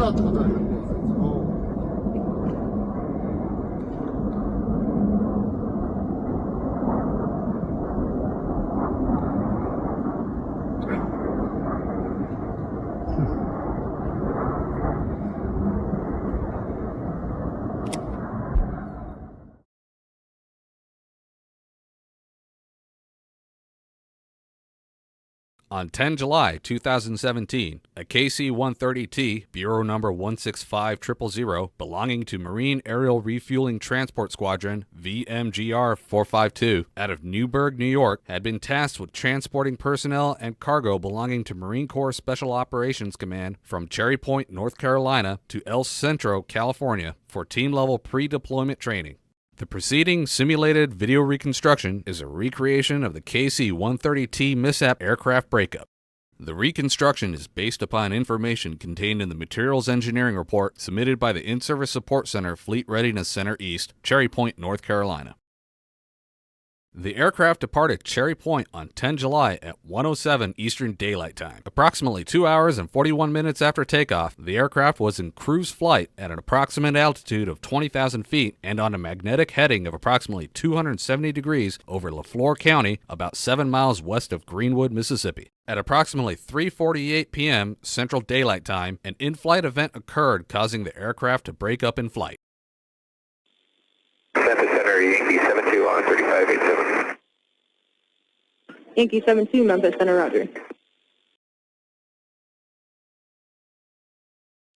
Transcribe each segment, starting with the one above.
だってことはよくわかるんですよ。On 10 July 2017, a KC-130T, Bureau number 165000, belonging to Marine Aerial Refueling Transport Squadron VMGR 452, out of Newburgh, New York, had been tasked with transporting personnel and cargo belonging to Marine Corps Special Operations Command from Cherry Point, North Carolina to El Centro, California, for team-level pre-deployment training. The preceding simulated video reconstruction is a recreation of the KC-130T mishap aircraft breakup. The reconstruction is based upon information contained in the Materials Engineering Report submitted by the In-Service Support Center, Fleet Readiness Center East, Cherry Point, North Carolina. The aircraft departed Cherry Point on 10 July at 1:07 Eastern Daylight Time. Approximately 2 hours and 41 minutes after takeoff, the aircraft was in cruise flight at an approximate altitude of 20,000 feet and on a magnetic heading of approximately 270 degrees over LaFleur County, about 7 miles west of Greenwood, Mississippi. At approximately 3:48 p.m. Central Daylight Time, an in-flight event occurred causing the aircraft to break up in flight. Memphis Center, Yankee 72 on 3587. Yankee 72, Memphis Center, roger.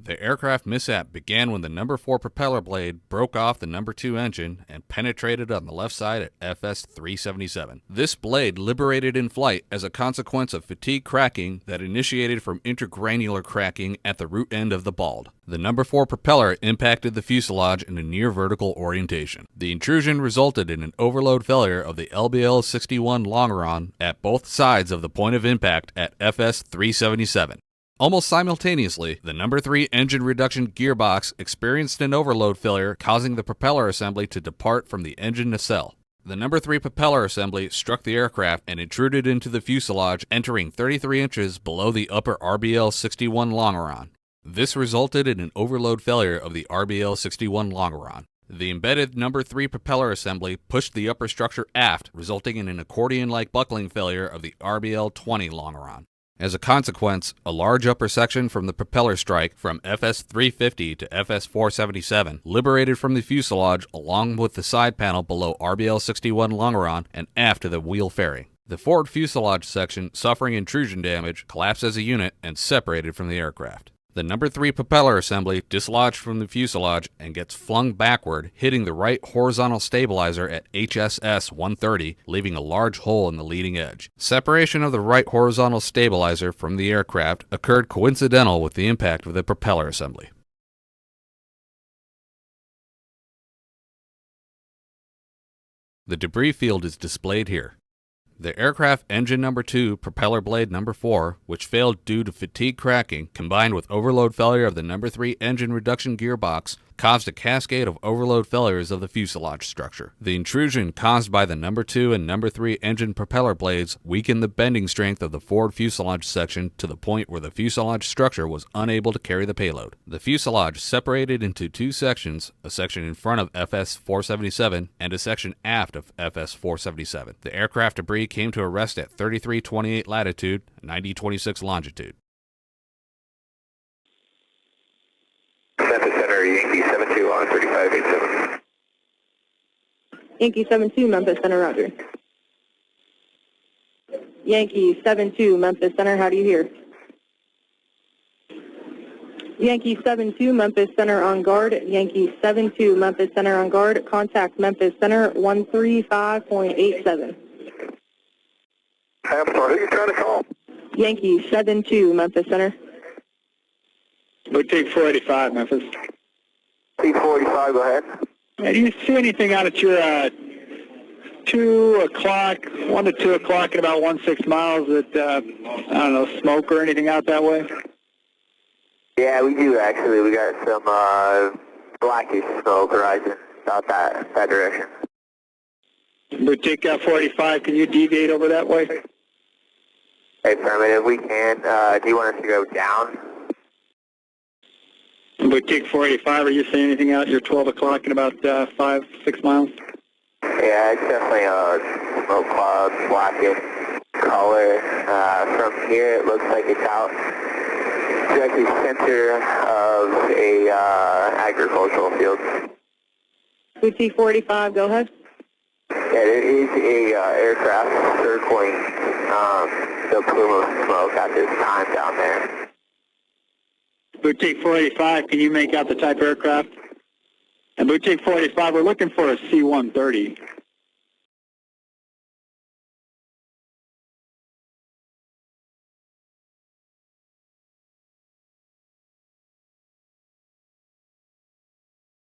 The aircraft mishap began when the number 4 propeller blade broke off the number 2 engine and penetrated on the left side at FS 377. This blade liberated in flight as a consequence of fatigue cracking that initiated from intergranular cracking at the root end of the ball. The number 4 propeller impacted the fuselage in a near vertical orientation. The intrusion resulted in an overload failure of the LBL-61 longeron at both sides of the point of impact at FS 377. Almost simultaneously, the number 3 engine reduction gearbox experienced an overload failure, causing the propeller assembly to depart from the engine nacelle. The number 3 propeller assembly struck the aircraft and intruded into the fuselage, entering 33 inches below the upper RBL-61 longeron. This resulted in an overload failure of the RBL-61 longeron. The embedded number 3 propeller assembly pushed the upper structure aft, resulting in an accordion-like buckling failure of the RBL-20 longeron. As a consequence, a large upper section from the propeller strike from FS 350 to FS 477 liberated from the fuselage along with the side panel below RBL 61 longeron and aft to the wheel fairing. The forward fuselage section, suffering intrusion damage, collapsed as a unit and separated from the aircraft. The number 3 propeller assembly dislodged from the fuselage and gets flung backward, hitting the right horizontal stabilizer at HSS 130, leaving a large hole in the leading edge. Separation of the right horizontal stabilizer from the aircraft occurred coincidental with the impact of the propeller assembly. The debris field is displayed here. The aircraft engine number 2, propeller blade number 4, which failed due to fatigue cracking, combined with overload failure of the number 3 engine reduction gearbox, caused a cascade of overload failures of the fuselage structure. The intrusion caused by the number 2 and number 3 engine propeller blades weakened the bending strength of the forward fuselage section to the point where the fuselage structure was unable to carry the payload. The fuselage separated into 2 sections, a section in front of FS 477 and a section aft of FS 477. The aircraft debris came to a rest at 3328 latitude, 9026 longitude. Memphis Center, Yankee 72 on 3587. Yankee 72, Memphis Center, roger. Yankee 72, Memphis Center, how do you hear? Yankee 72, Memphis Center on guard. Yankee 72, Memphis Center on guard. Contact Memphis Center 135.87. I'm sorry, who are you trying to call? Yankee 72, Memphis Center. Boutique 485, Memphis. C-485, go ahead. Hey, do you see anything out at your 2 o'clock, 1 to 2 o'clock at about 16 miles that, I don't know, smoke or anything out that way? Yeah, we do actually. We got some blackish smoke rising out that direction. Boutique 485, can you deviate over that way? Hey, affirmative, we can. Do you want us to go down? Boutique 485, are you seeing anything out your 12 o'clock in about 5-6 miles? Yeah, it's definitely a smoke cloud, blackish color. From here, it looks like it's out directly center of a agricultural field. Boutique 485, go ahead. Yeah, there is a aircraft circling the plume of smoke at this time down there. Boutique 485, can you make out the type of aircraft? And Boutique 485, we're looking for a C-130.